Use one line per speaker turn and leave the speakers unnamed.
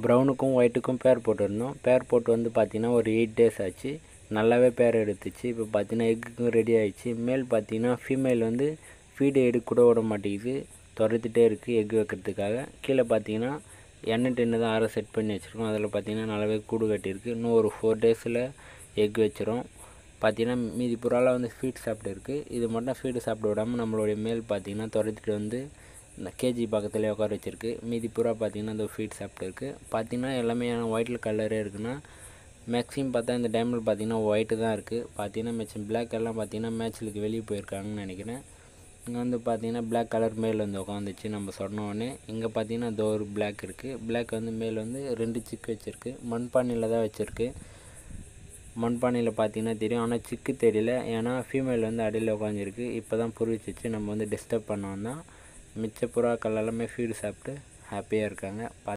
ப்ரௌனுக்கும் ஒயிட்டுக்கும் பேர் போட்டிருந்தோம். பேர் போட்டு வந்து பார்த்திங்கன்னா ஒரு 8 days ஆச்சு. நல்லாவே பேர் எடுத்துச்சு. இப்போ பார்த்திங்கன்னா எக்குக்கும் ரெடி ஆகிடுச்சு. மேல் பார்த்திங்கன்னா ஃபீமேல் வந்து ஃபீடு எடுக்க கூட விட மாட்டேங்குது, துரத்திட்டே இருக்குது எக்கு வைக்கிறதுக்காக. கீழே பார்த்திங்கன்னா எண்ணெய் டின்னு தான் அரை செட் பண்ணி வச்சுருக்கோம். அதில் பார்த்திங்கன்னா நல்லாவே கூடு கட்டியிருக்கு. இன்னும் ஒரு 4 daysல எக் வச்சிரும். பார்த்திங்கன்னா மீதி புறாலாம் வந்து ஃபீட் சாப்பிட்டு இருக்குது. இது மட்டும் ஃபீடு சாப்பிட விடாமல் நம்மளுடைய மேல் பார்த்திங்கன்னா துரத்திட்டு வந்து இந்த கேஜி பக்கத்துலேயே உட்கார வச்சுருக்கு. மீதி புறா பார்த்திங்கன்னா இந்த ஃபீட் சாப்பிட்டு இருக்குது. பார்த்திங்கன்னா எல்லாமே ஒயிட்டில் கலரே இருக்குன்னா மேக்ஸிமம் பார்த்தா இந்த டைமில் பார்த்திங்கன்னா ஒயிட்டு தான் இருக்குது. பார்த்திங்கன்னா மிச்சம் பிளாக் எல்லாம் பார்த்திங்கன்னா மேட்ச்சுக்கு வெளியே போயிருக்காங்கன்னு நினைக்கிறேன். இங்கே வந்து பார்த்திங்கன்னா பிளாக் கலர் மேல் வந்து உட்காந்துச்சு நம்ம சொன்ன உடனே. இங்கே பார்த்திங்கன்னா இந்த ஒரு பிளாக் இருக்குது. பிளாக் வந்து மேல் வந்து 2 சிக்கு வச்சுருக்கு. மண்பானையில் தான் வச்சுருக்கு. மண்பானையில் பார்த்திங்கன்னா தெரியும், ஆனால் சிக்கு தெரியல. ஏன்னா ஃபீமேல் வந்து அடியில் உட்காந்துருக்கு. இப்போ தான் புரிச்சிச்சு, நம்ம வந்து டிஸ்டர்ப் பண்ணோம் தான். மிச்ச புறாக்கள் எல்லாமே ஃபீடு சாப்பிட்டு ஹாப்பியாக இருக்காங்க.